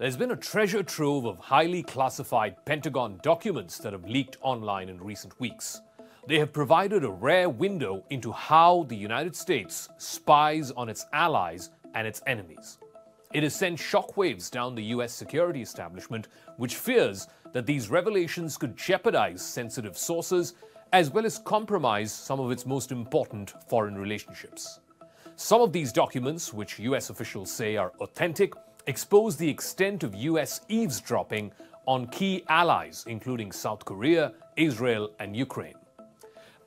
There's been a treasure trove of highly classified Pentagon documents that have leaked online in recent weeks. They have provided a rare window into how the United States spies on its allies and its enemies. It has sent shockwaves down the US security establishment, which fears that these revelations could jeopardize sensitive sources as well as compromise some of its most important foreign relationships. Some of these documents, which US officials say are authentic, expose the extent of US eavesdropping on key allies, including South Korea, Israel, and Ukraine.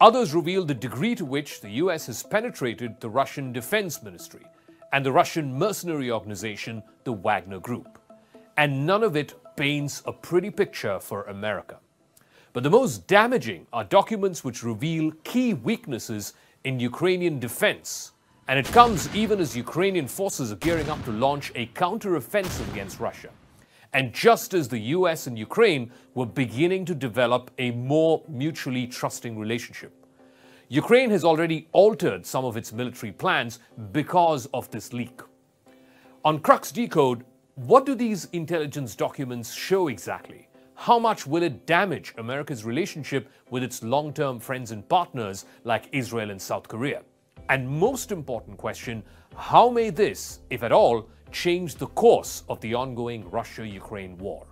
Others reveal the degree to which the US has penetrated the Russian Defense Ministry and the Russian mercenary organization, the Wagner Group. And none of it paints a pretty picture for America. But the most damaging are documents which reveal key weaknesses in Ukrainian defense. And it comes even as Ukrainian forces are gearing up to launch a counter-offensive against Russia. And just as the US and Ukraine were beginning to develop a more mutually trusting relationship. Ukraine has already altered some of its military plans because of this leak. On Crux Decode, what do these intelligence documents show exactly? How much will it damage America's relationship with its long-term friends and partners like Israel and South Korea? And most important question, how may this, if at all, change the course of the ongoing Russia-Ukraine war?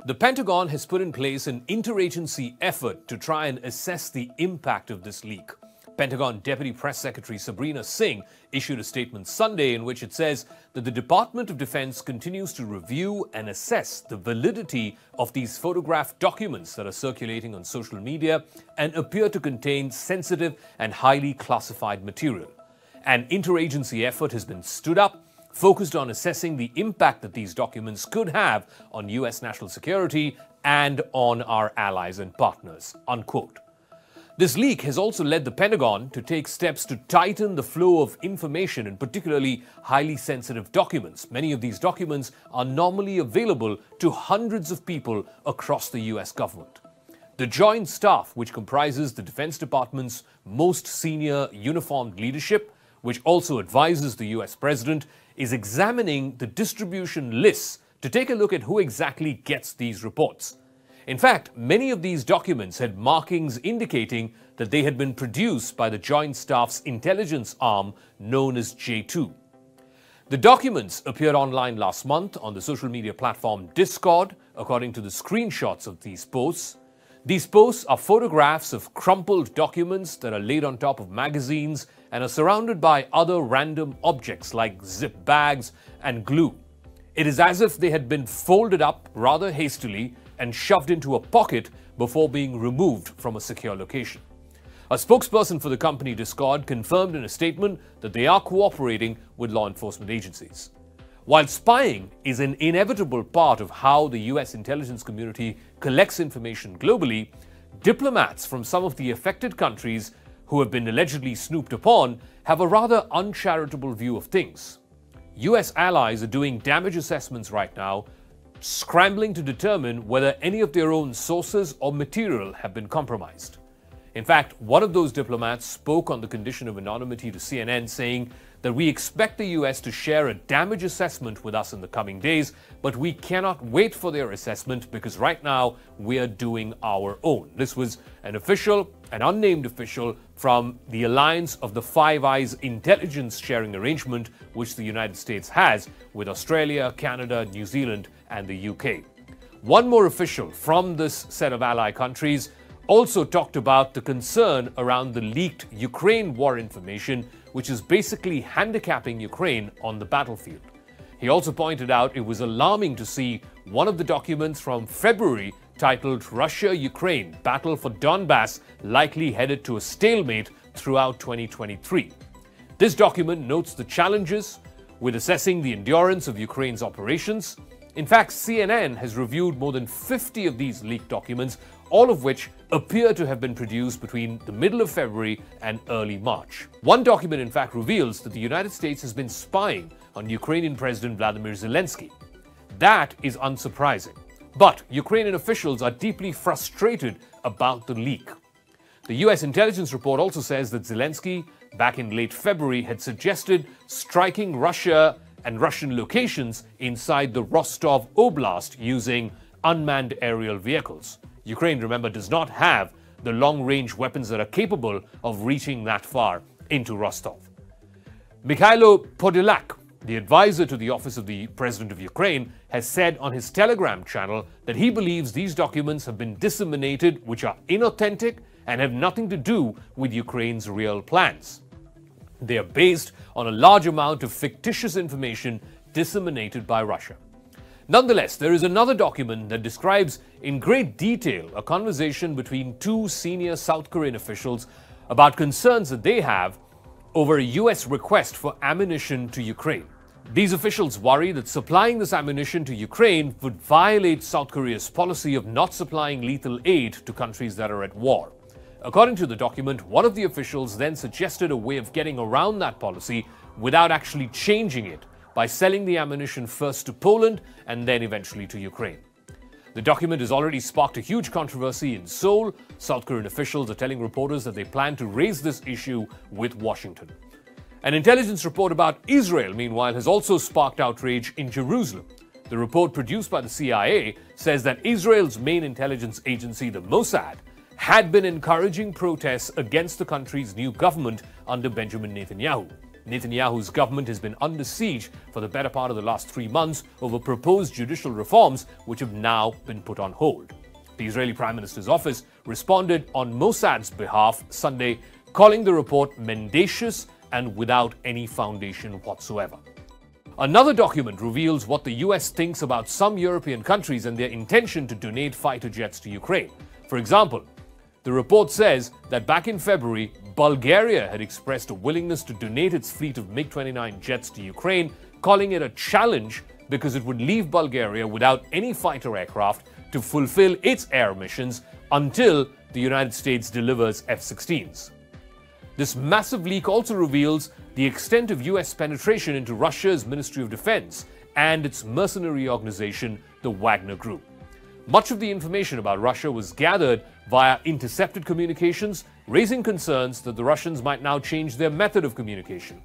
The Pentagon has put in place an interagency effort to try and assess the impact of this leak. Pentagon Deputy Press Secretary Sabrina Singh issued a statement Sunday in which it says that the Department of Defense continues to review and assess the validity of these photographed documents that are circulating on social media and appear to contain sensitive and highly classified material. An interagency effort has been stood up, focused on assessing the impact that these documents could have on US national security and on our allies and partners, unquote. This leak has also led the Pentagon to take steps to tighten the flow of information, and particularly highly sensitive documents. Many of these documents are normally available to hundreds of people across the US government. The Joint Staff, which comprises the Defense Department's most senior uniformed leadership, which also advises the US President, is examining the distribution lists to take a look at who exactly gets these reports. In fact, many of these documents had markings indicating that they had been produced by the Joint Staff's intelligence arm known as J2. The documents appeared online last month on the social media platform Discord, according to the screenshots of these posts. These posts are photographs of crumpled documents that are laid on top of magazines and are surrounded by other random objects like zip bags and glue. It is as if they had been folded up rather hastily and shoved into a pocket before being removed from a secure location. A spokesperson for the company Discord confirmed in a statement that they are cooperating with law enforcement agencies. While spying is an inevitable part of how the US intelligence community collects information globally, diplomats from some of the affected countries who have been allegedly snooped upon have a rather uncharitable view of things. US allies are doing damage assessments right now, scrambling to determine whether any of their own sources or material have been compromised. In fact, one of those diplomats spoke on the condition of anonymity to CNN, saying that we expect the US to share a damage assessment with us in the coming days, but we cannot wait for their assessment because right now we are doing our own. This was an unnamed official from the Alliance of the Five Eyes intelligence sharing arrangement, which the United States has with Australia, Canada, New Zealand, and the UK. One more official from this set of ally countries also talked about the concern around the leaked Ukraine war information, which is basically handicapping Ukraine on the battlefield. He also pointed out it was alarming to see one of the documents from February titled Russia-Ukraine Battle for Donbass likely headed to a stalemate throughout 2023. This document notes the challenges with assessing the endurance of Ukraine's operations. In fact, CNN has reviewed more than 50 of these leaked documents, all of which appear to have been produced between the middle of February and early March. One document, in fact, reveals that the United States has been spying on Ukrainian President Vladimir Zelensky. That is unsurprising. But Ukrainian officials are deeply frustrated about the leak. The US intelligence report also says that Zelensky, back in late February, had suggested striking Russia and Russian locations inside the Rostov Oblast using unmanned aerial vehicles. Ukraine, remember, does not have the long-range weapons that are capable of reaching that far into Rostov. Mikhailo Podolyak, the advisor to the office of the President of Ukraine, has said on his Telegram channel that he believes these documents have been disseminated, which are inauthentic and have nothing to do with Ukraine's real plans. They are based on a large amount of fictitious information disseminated by Russia. Nonetheless, there is another document that describes in great detail a conversation between two senior South Korean officials about concerns that they have over a US request for ammunition to Ukraine. These officials worry that supplying this ammunition to Ukraine would violate South Korea's policy of not supplying lethal aid to countries that are at war. According to the document, one of the officials then suggested a way of getting around that policy without actually changing it, by selling the ammunition first to Poland and then eventually to Ukraine. The document has already sparked a huge controversy in Seoul. South Korean officials are telling reporters that they plan to raise this issue with Washington. An intelligence report about Israel, meanwhile, has also sparked outrage in Jerusalem. The report produced by the CIA says that Israel's main intelligence agency, the Mossad, had been encouraging protests against the country's new government under Benjamin Netanyahu. Netanyahu's government has been under siege for the better part of the last 3 months over proposed judicial reforms which have now been put on hold. The Israeli Prime Minister's office responded on Mossad's behalf Sunday, calling the report mendacious and without any foundation whatsoever. Another document reveals what the US thinks about some European countries and their intention to donate fighter jets to Ukraine. For example, the report says that back in February, Bulgaria had expressed a willingness to donate its fleet of MiG-29 jets to Ukraine, calling it a challenge because it would leave Bulgaria without any fighter aircraft to fulfill its air missions until the United States delivers F-16s. This massive leak also reveals the extent of US penetration into Russia's Ministry of Defense and its mercenary organization, the Wagner Group. Much of the information about Russia was gathered via intercepted communications, raising concerns that the Russians might now change their method of communication.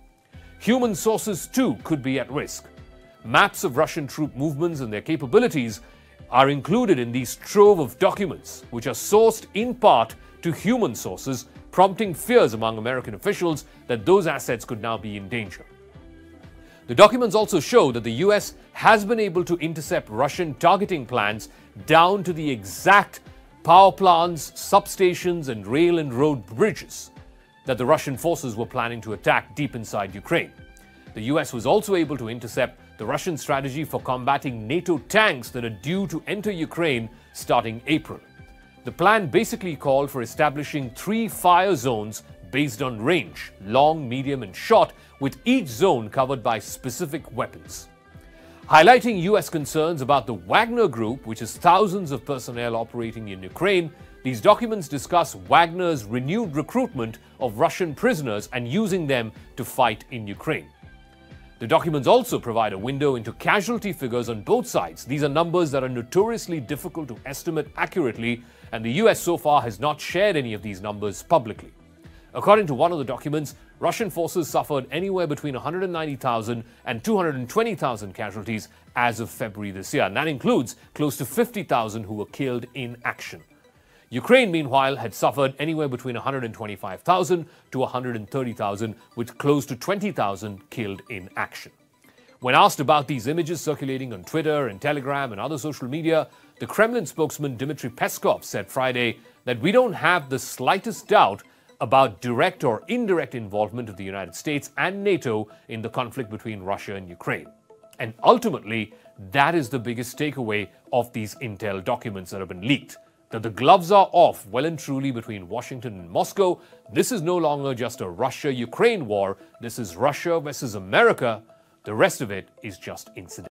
Human sources, too, could be at risk. Maps of Russian troop movements and their capabilities are included in these trove of documents, which are sourced in part to human sources, prompting fears among American officials that those assets could now be in danger. The documents also show that the US has been able to intercept Russian targeting plans down to the exact power plants, substations, and rail and road bridges that the Russian forces were planning to attack deep inside Ukraine. The US was also able to intercept the Russian strategy for combating NATO tanks that are due to enter Ukraine starting April. The plan basically called for establishing 3 fire zones based on range, long, medium, and short, with each zone covered by specific weapons. Highlighting US concerns about the Wagner Group, which has thousands of personnel operating in Ukraine, these documents discuss Wagner's renewed recruitment of Russian prisoners and using them to fight in Ukraine. The documents also provide a window into casualty figures on both sides. These are numbers that are notoriously difficult to estimate accurately, and the US so far has not shared any of these numbers publicly. According to one of the documents, Russian forces suffered anywhere between 190,000 and 220,000 casualties as of February this year, and that includes close to 50,000 who were killed in action. Ukraine, meanwhile, had suffered anywhere between 125,000 to 130,000, with close to 20,000 killed in action. When asked about these images circulating on Twitter and Telegram and other social media, the Kremlin spokesman Dmitry Peskov said Friday that we don't have the slightest doubt about direct or indirect involvement of the United States and NATO in the conflict between Russia and Ukraine. And ultimately, that is the biggest takeaway of these intel documents that have been leaked. That the gloves are off well and truly between Washington and Moscow. This is no longer just a Russia-Ukraine war. This is Russia versus America. The rest of it is just incidental.